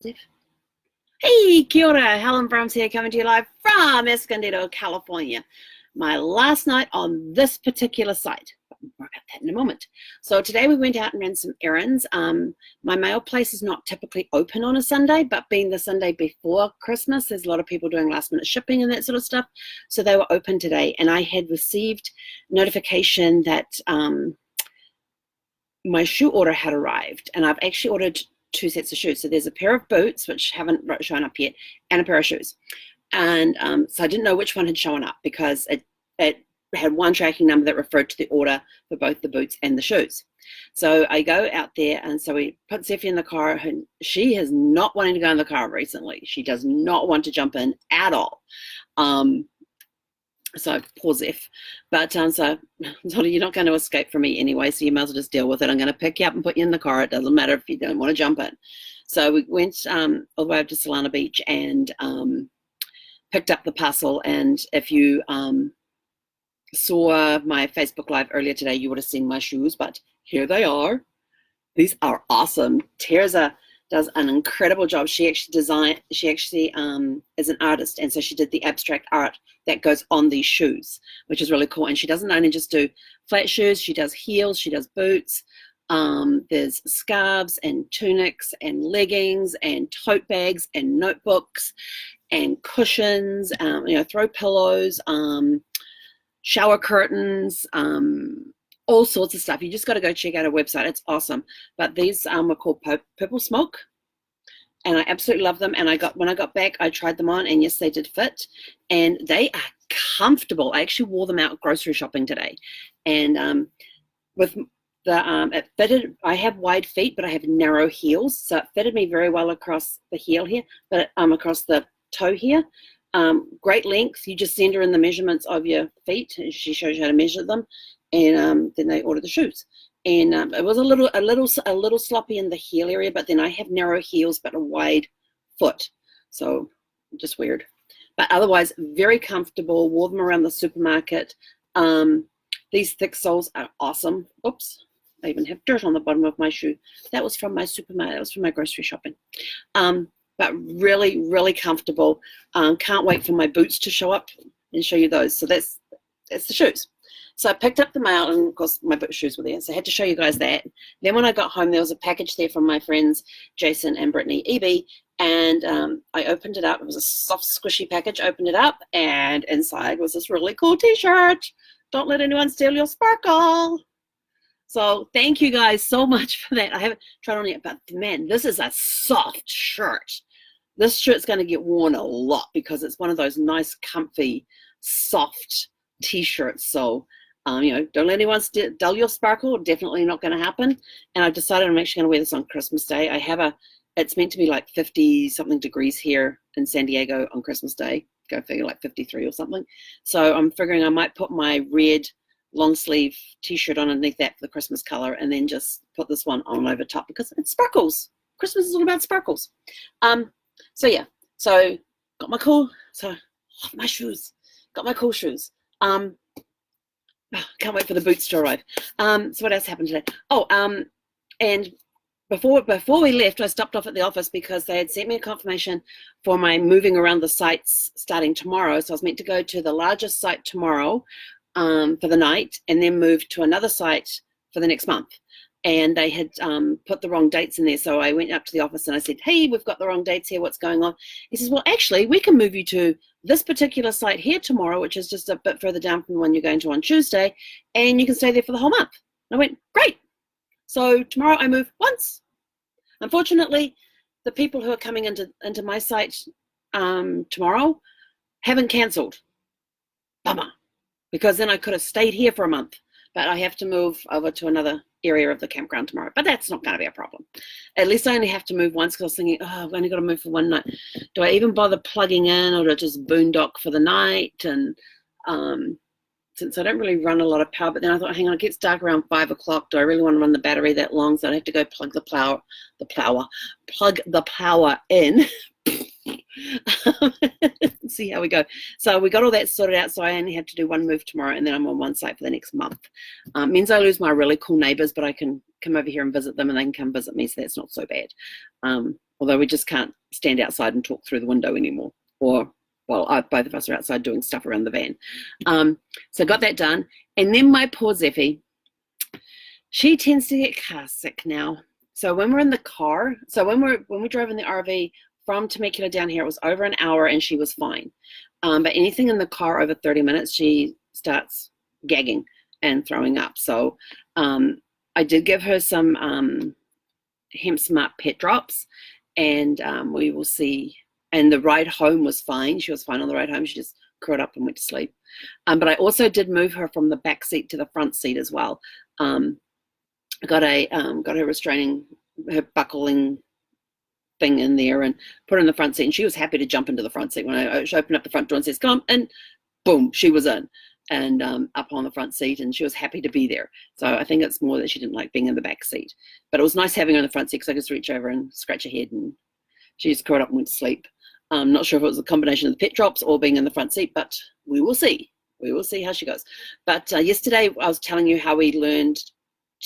Hey, kia ora, Helen Brahms here, coming to you live from Escondido, California. My last night on this particular site. More about that in a moment. So today we went out and ran some errands. My mail place is not typically open on a Sunday, but being the Sunday before Christmas, there's a lot of people doing last minute shipping and that sort of stuff. So they were open today, and I had received notification that my shoe order had arrived, and I've actually ordered 2 sets of shoes. So there's a pair of boots, which haven't shown up yet, and a pair of shoes. And so I didn't know which one had shown up because it had one tracking number that referred to the order for both the boots and the shoes. So I go out there, and so we put Zephy in the car, and she has not wanted to go in the car recently. She does not want to jump in at all. So poor Zeph. But so you're not going to escape from me anyway, so you might as well just deal with it. I'm going to pick you up and put you in the car. It doesn't matter if you don't want to jump in. So we went all the way up to Solana Beach and picked up the parcel. And if you saw my Facebook Live earlier today, you would have seen my shoes, but here they are. These are awesome. Terza does an incredible job. She actually is an artist, and so she did the abstract art that goes on these shoes, which is really cool. And she doesn't only just do flat shoes, she does heels, she does boots. There's scarves and tunics and leggings and tote bags and notebooks and cushions, throw pillows, shower curtains, all sorts of stuff. You just got to go check out her website. It's awesome. But these were called Purple Smoke, and I absolutely love them. And when I got back, I tried them on, and yes, they did fit, and they are comfortable. I actually wore them out grocery shopping today, and with the it fitted. I have wide feet, but I have narrow heels, so it fitted me very well across the heel here, but across the toe here. Great length. You just send her in the measurements of your feet, and she shows you how to measure them. And then they ordered the shoes, and it was a little sloppy in the heel area, but then I have narrow heels but a wide foot, so just weird. But otherwise, very comfortable. Wore them around the supermarket. These thick soles are awesome. Oops, I even have dirt on the bottom of my shoe. That was from my supermarket. That was from my grocery shopping. But really, really comfortable. Can't wait for my boots to show up and show you those. So that's the shoes. So I picked up the mail, and of course my boot shoes were there, so I had to show you guys that. Then when I got home, there was a package there from my friends Jason and Brittany Eby, and I opened it up. It was a soft, squishy package. Opened it up, and inside was this really cool t-shirt. Don't let anyone steal your sparkle. So thank you guys so much for that. I haven't tried on yet, but man, this is a soft shirt. This shirt's going to get worn a lot because it's one of those nice, comfy, soft t-shirts. So don't let anyone dull your sparkle. Definitely not going to happen. And I've decided I'm actually going to wear this on Christmas Day. It's meant to be like 50 something degrees here in San Diego on Christmas Day. Go figure, like 53 or something. So I'm figuring I might put my red long sleeve t-shirt on underneath that for the Christmas color, and then just put this one on over top because it's sparkles. Christmas is all about sparkles. So yeah, so got my cool, love my shoes. Got my cool shoes. Can't wait for the boots to arrive. So what else happened today? And before we left, I stopped off at the office because they had sent me a confirmation for my moving around the sites starting tomorrow. So I was meant to go to the largest site tomorrow for the night, and then move to another site for the next month. And they had put the wrong dates in there. So I went up to the office and I said, hey, we've got the wrong dates here. What's going on? He says, well, actually, we can move you to this particular site here tomorrow, which is just a bit further down from the one you're going to on Tuesday, and you can stay there for the whole month. And I went, great. So tomorrow I move once. Unfortunately, the people who are coming into my site tomorrow haven't cancelled. Bummer. Because then I could have stayed here for a month, but I have to move over to another area of the campground tomorrow. But that's not going to be a problem. At least I only have to move once, because I was thinking, I've only got to move for one night. Do I even bother plugging in, or do I just boondock for the night? And since I don't really run a lot of power, but then I thought, hang on, it gets dark around 5 o'clock. Do I really want to run the battery that long? So I'd have to go plug the plower in. see how we go. So we got all that sorted out. So I only have to do one move tomorrow, and then I'm on one site for the next month. Means I lose my really cool neighbors, but I can come over here and visit them, and they can come visit me, so that's not so bad. Although we just can't stand outside and talk through the window anymore. Or, well, both of us are outside doing stuff around the van. So got that done. And then my poor Zephy, she tends to get car sick now. So when we're in the car, so when we drove in the RV from Temecula down here, it was over an hour and she was fine. But anything in the car over 30 minutes, she starts gagging and throwing up. So I did give her some Hemp Smart pet drops, and we will see. And the ride home was fine. She was fine on the ride home. She just curled up and went to sleep. But I also did move her from the back seat to the front seat as well. Got her restraining, her buckling thing in there and put her in the front seat, and she was happy to jump into the front seat when I opened up the front door and says, "Come," and boom, she was in and up on the front seat, and she was happy to be there. So I think it's more that she didn't like being in the back seat, but it was nice having her in the front seat because I could just reach over and scratch her head, and she just curled up and went to sleep. I'm not sure if it was a combination of the pet drops or being in the front seat, but we will see. We will see how she goes. But yesterday I was telling you how we learned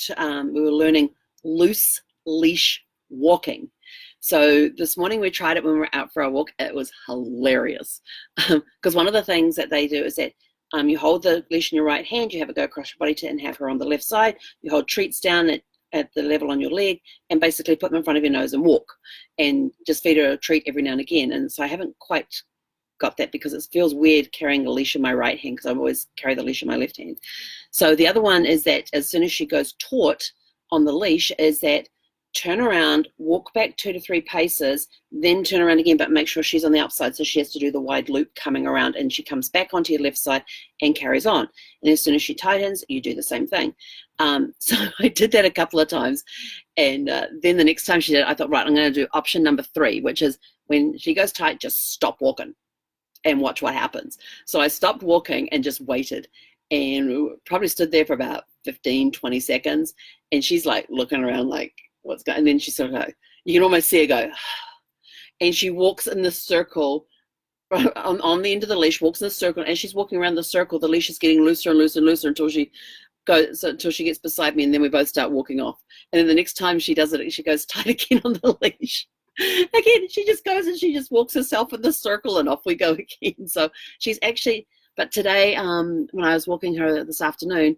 we were learning loose leash walking. So this morning we tried it when we were out for a walk. It was hilarious because one of the things that they do is that you hold the leash in your right hand, you have it go across your body and have her on the left side. You hold treats down at the level on your leg and basically put them in front of your nose and walk and just feed her a treat every now and again. And so I haven't quite got that because it feels weird carrying a leash in my right hand because I always carry the leash in my left hand. So the other one is that as soon as she goes taut on the leash is that turn around, walk back 2 to 3 paces, then turn around again, but make sure she's on the outside. So she has to do the wide loop coming around, and she comes back onto your left side and carries on. And as soon as she tightens, you do the same thing. So I did that a couple of times. And then the next time she did it, I thought, right, I'm going to do option number 3, which is when she goes tight, just stop walking and watch what happens. So I stopped walking and just waited, and we probably stood there for about 15, 20 seconds. And she's like looking around like, what's going on? And then she sort of like, you can almost see her go, and she walks in the circle on the end of the leash, walks in the circle. And as she's walking around the circle, the leash is getting looser and looser and looser until she gets beside me, and then we both start walking off. And then the next time she does it, she goes tight again on the leash. Again, she just goes and she just walks herself in the circle, and off we go again. So she's actually, but today, when I was walking her this afternoon,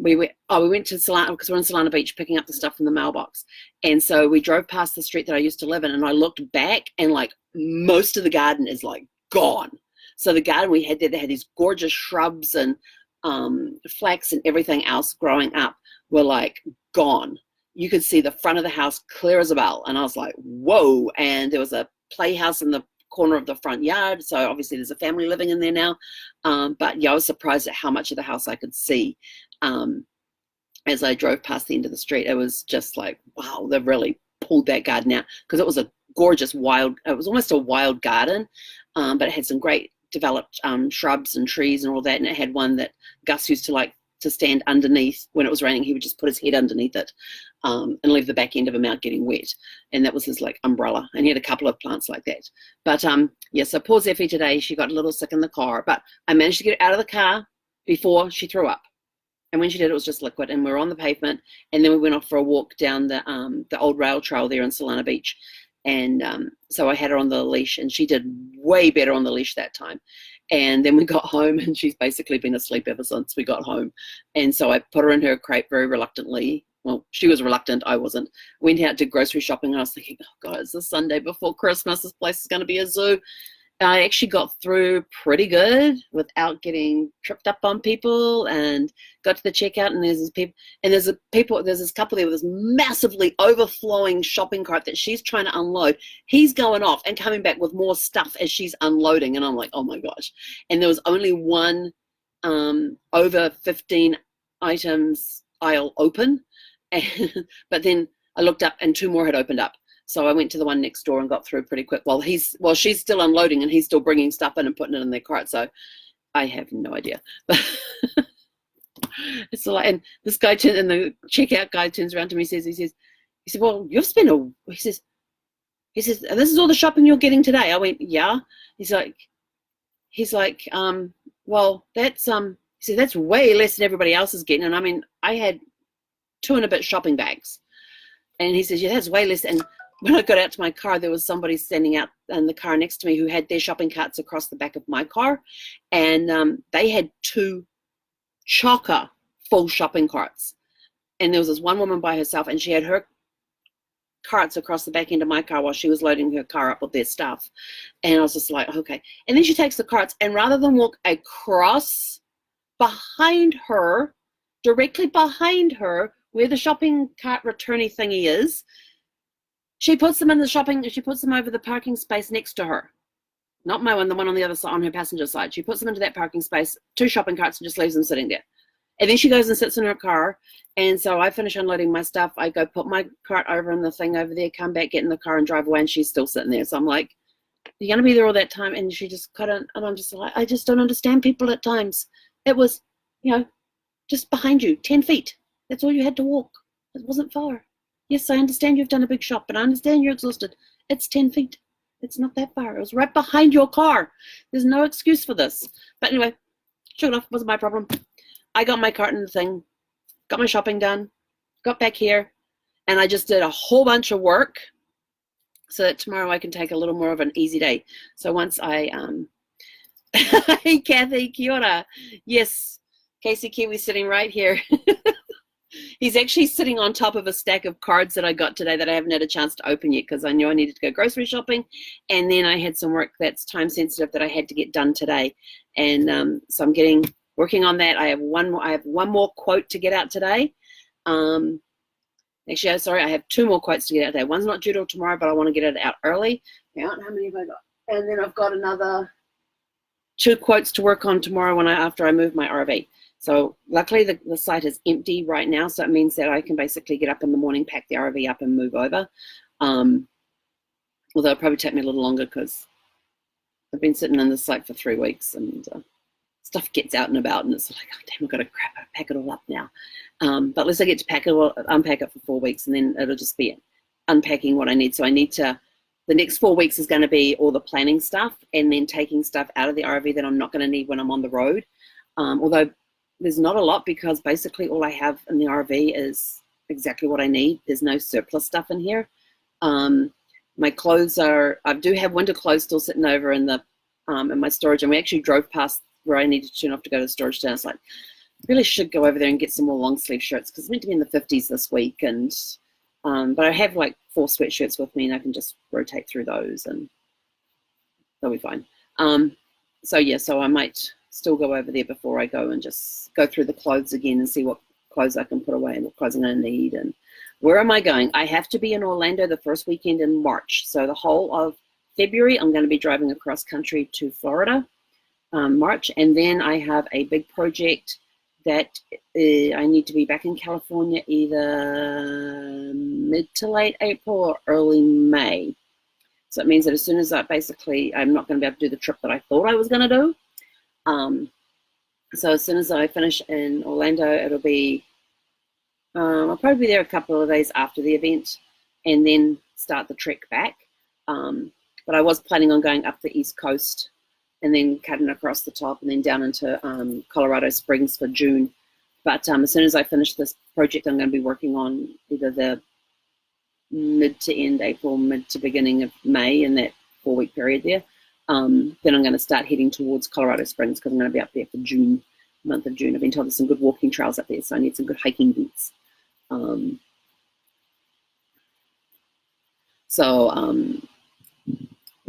we went to Solana because we're in Solana Beach picking up the stuff from the mailbox. And so we drove past the street that I used to live in, and I looked back, and like most of the garden is like gone. So the garden we had there, they had these gorgeous shrubs and flax and everything else growing up were like gone. You could see the front of the house clear as a bell, and I was like, whoa. And there was a playhouse in the corner of the front yard, so obviously there's a family living in there now. But yeah, I was surprised at how much of the house I could see as I drove past the end of the street. It was just like, wow, they've really pulled that garden out, because it was a gorgeous it was almost a wild garden, but it had some great developed shrubs and trees and all that. And it had one that Gus used to like to stand underneath when it was raining. He would just put his head underneath it and leave the back end of him out getting wet, and that was his like umbrella. And he had a couple of plants like that. But yeah, so poor Zephy today, she got a little sick in the car, but I managed to get her out of the car before she threw up. And when she did, it was just liquid, and we were on the pavement, and then we went off for a walk down the old rail trail there in Solana Beach. And so I had her on the leash, and she did way better on the leash that time. And then we got home, and she's basically been asleep ever since we got home. And so I put her in her crate very reluctantly. Well, she was reluctant, I wasn't. Went out to grocery shopping, and I was thinking, oh God, it's the Sunday before Christmas. This place is going to be a zoo. I actually got through pretty good without getting tripped up on people, and got to the checkout, and there's this couple there with this massively overflowing shopping cart that she's trying to unload. He's going off and coming back with more stuff as she's unloading, and I'm like, oh my gosh. And there was only one over 15 items aisle open, but then I looked up and 2 more had opened up. So I went to the one next door and got through pretty quick while she's still unloading, and he's still bringing stuff in and putting it in their cart. So I have no idea. It's a lot. And this guy and the checkout guy turns around to me, he said, well, you've spent he says, and this is all the shopping you're getting today. I went, yeah. He's like, he's like, well, that's he said that's way less than everybody else is getting. And I mean, I had 2 and a bit shopping bags, and he says, yeah, that's way less. And when I got out to my car, there was somebody standing out in the car next to me who had their shopping carts across the back of my car, and they had 2 chocker full shopping carts. And there was this one woman by herself, and she had her carts across the back end of my car while she was loading her car up with their stuff. And I was just like, okay. And then she takes the carts, and rather than walk across behind her, directly behind her, where the shopping cart returny thingy is, she puts them in the shopping, she puts them over the parking space next to her. Not my one, the one on the other side, on her passenger side. She puts them into that parking space, 2 shopping carts, and just leaves them sitting there. And then she goes and sits in her car. And so I finish unloading my stuff. I go put my cart over in the thing over there, come back, get in the car and drive away. And she's still sitting there. So I'm like, you're going to be there all that time. And she just couldn't. And I'm just like, I just don't understand people at times. It was, just behind you, 10 feet. That's all you had to walk. It wasn't far. Yes, I understand you've done a big shop, but I understand you're exhausted. It's 10 feet. It's not that far. It was right behind your car. There's no excuse for this. But anyway, sure enough, wasn't my problem. I got my cart in the thing, got my shopping done, got back here, and I just did a whole bunch of work so that tomorrow I can take a little more of an easy day. So once I, hey, Kathy, kia ora. Yes, Casey Kiwi's sitting right here. He's actually sitting on top of a stack of cards that I got today that I haven't had a chance to open yet because I knew I needed to go grocery shopping. And then I had some work that's time sensitive that I had to get done today. And so I'm working on that. I have one more quote to get out today. Actually, sorry, I have 2 more quotes to get out today. One's not due till tomorrow, but I want to get it out early. How many have I got? And then I've got another 2 quotes to work on tomorrow after I move my RV. So luckily the site is empty right now, so it means that I can basically get up in the morning, pack the RV up and move over. Although it'll probably take me a little longer because I've been sitting in the site for 3 weeks and stuff gets out and about and it's like, oh damn, I've got to pack it all up now. But at least I get to unpack it for 4 weeks and then it'll just be unpacking what I need. So the next 4 weeks is going to be all the planning stuff and then taking stuff out of the RV that I'm not going to need when I'm on the road. Although there's not a lot because basically all I have in the RV is exactly what I need. There's no surplus stuff in here. My clothes I do have winter clothes still sitting over in my storage, and we actually drove past where I needed to turn off to go to the storage down. It's like, I really should go over there and get some more long sleeve shirts because it's meant to be in the 50s this week. And but I have like 4 sweatshirts with me and I can just rotate through those and they'll be fine. So I might still go over there before I go and just go through the clothes again and see what clothes I can put away and what clothes I'm going to need. And where am I going? I have to be in Orlando the first weekend in March. So the whole of February, I'm going to be driving across country to Florida, March. And then I have a big project that I need to be back in California either mid to late April or early May. So it means that as soon as I'm not going to be able to do the trip that I thought I was going to do. So as soon as I finish in Orlando, it'll be, I'll probably be there a couple of days after the event and then start the trek back. But I was planning on going up the East Coast and then cutting across the top and then down into Colorado Springs for June. But as soon as I finish this project, I'm going to be working on either the mid to end April, mid to beginning of May in that 4-week period there. Then I'm going to start heading towards Colorado Springs because I'm going to be up there for June, month of June. I've been told there's some good walking trails up there, so I need some good hiking boots.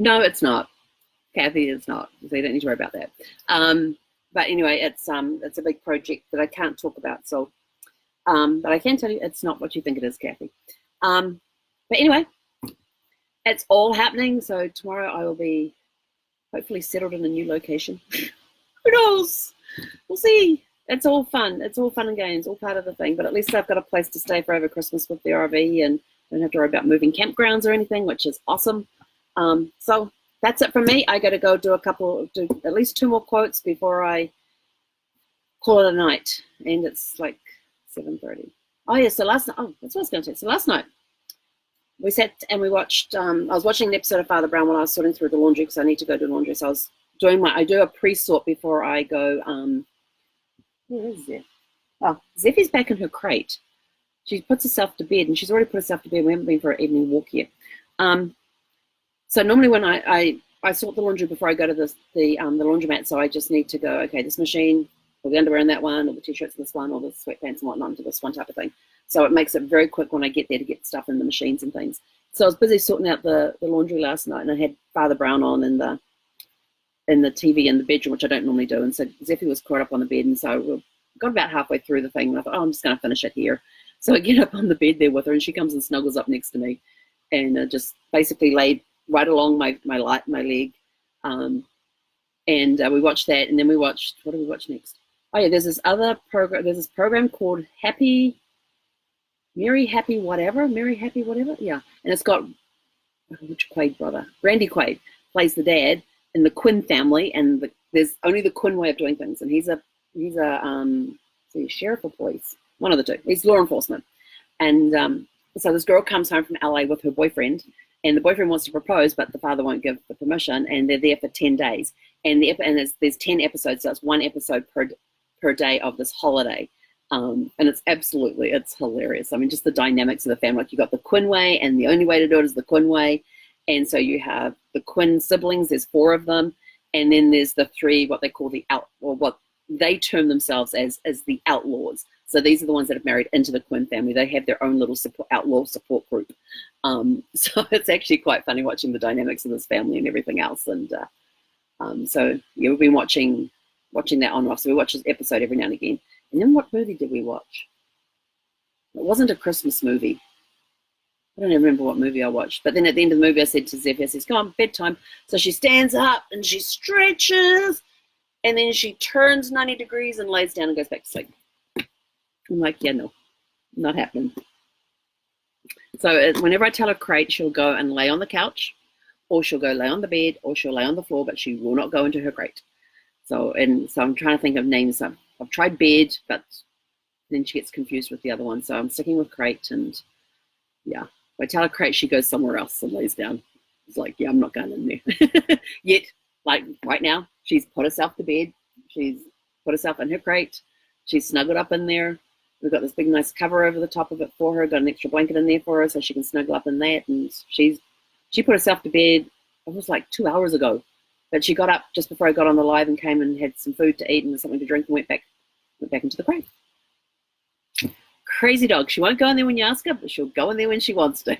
No, it's not. Kathy, it's not. So you don't need to worry about that. But anyway, it's a big project that I can't talk about. So, but I can tell you it's not what you think it is, Kathy. But anyway, it's all happening. So tomorrow I will be hopefully settled in a new location. Who knows? We'll see. It's all fun. It's all fun and games, all part of the thing. But at least I've got a place to stay for over Christmas with the RV and don't have to worry about moving campgrounds or anything, which is awesome. So that's it from me. I got to go do at least 2 more quotes before I call it a night. And it's like 7:30. Oh, yeah. So last night, that's what I was going to say. So last night, we sat and we watched, I was watching an episode of Father Brown while I was sorting through the laundry because I need to go do laundry. So I was I do a pre-sort before I go. Where is Zeph? Oh, Zephy's back in her crate. She puts herself to bed, and she's already put herself to bed. We haven't been for an evening walk yet. So normally when I sort the laundry before I go to the laundromat, so I just need to go, okay, this machine, or the underwear in that one, or the t-shirts in this one, or the sweatpants and whatnot into this one type of thing. So it makes it very quick when I get there to get stuff in the machines and things. So I was busy sorting out the laundry last night, and I had Father Brown on in the TV in the bedroom, which I don't normally do. And so Zephy was caught up on the bed, and so we got about halfway through the thing, and I thought, oh, I'm just going to finish it here. So I get up on the bed there with her, and she comes and snuggles up next to me, and just basically laid right along my leg. And we watched that, and then we watched, what did we watch next? Oh yeah, there's this program called Merry Happy Whatever, yeah. And it's got, which Quaid brother? Randy Quaid plays the dad in the Quinn family, and there's only the Quinn way of doing things, and he's a sheriff or police, one of the two. He's law enforcement. And so this girl comes home from LA with her boyfriend, and the boyfriend wants to propose, but the father won't give the permission, and they're there for 10 days. And there's 10 episodes, so it's one episode per day of this holiday. And it's hilarious. I mean, just the dynamics of the family. Like, you got the Quinn way, and the only way to do it is the Quinn way. And so you have the Quinn siblings, there's 4 of them, and then there's the 3, what they call what they term themselves as the outlaws. So these are the ones that have married into the Quinn family. They have their own little outlaw support group. So it's actually quite funny watching the dynamics of this family and everything else. And so yeah, we've been watching that on and off. So we watch this episode every now and again. And then what movie did we watch? It wasn't a Christmas movie. I don't even remember what movie I watched. But then at the end of the movie, I said to Zephy, I says, come on, bedtime. So she stands up and she stretches, and then she turns 90 degrees and lays down and goes back to sleep. I'm like, yeah, no, not happening. So whenever I tell her crate, she'll go and lay on the couch, or she'll go lay on the bed, or she'll lay on the floor, but she will not go into her crate. So I'm trying to think of names. I've tried bed, but then she gets confused with the other one. So I'm sticking with crate, and yeah. If I tell her crate, she goes somewhere else and lays down. It's like, yeah, I'm not going in there. Yet, like right now, she's put herself to bed. She's put herself in her crate. She's snuggled up in there. We've got this big nice cover over the top of it for her. Got an extra blanket in there for her so she can snuggle up in that. And she put herself to bed, it was like 2 hours ago. But she got up just before I got on the live and came and had some food to eat and something to drink and went back into the crate. Crazy dog. She won't go in there when you ask her, but she'll go in there when she wants to.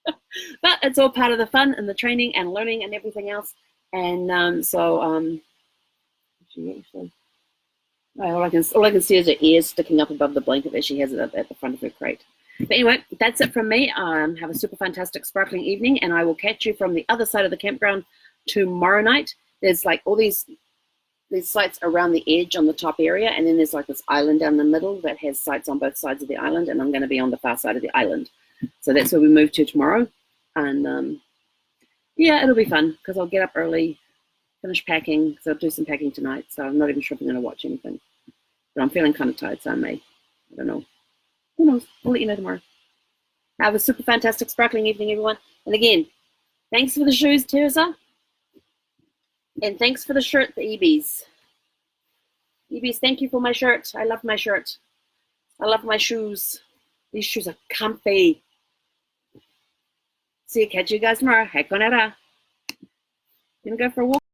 But it's all part of the fun and the training and learning and everything else. And she actually, all I can see is her ears sticking up above the blanket that she has at the front of her crate. But anyway, that's it from me. Have a super fantastic sparkling evening, and I will catch you from the other side of the campground tomorrow night. There's like all these sites around the edge on the top area, and then there's like this island down the middle that has sites on both sides of the island, and I'm going to be on the far side of the island. So that's where we move to tomorrow. And yeah, it'll be fun because I'll get up early, finish packing, so I'll do some packing tonight. So I'm not even sure if I'm going to watch anything. But I'm feeling kind of tired, so I don't know. Who knows? I'll let you know tomorrow. Have a super fantastic sparkling evening, everyone. And again, thanks for the shoes, Teresa. And thanks for the shirt, the EBs. EBs, thank you for my shirt. I love my shirt. I love my shoes. These shoes are comfy. See you, catch you guys tomorrow. Heck on it. Gonna go for a walk.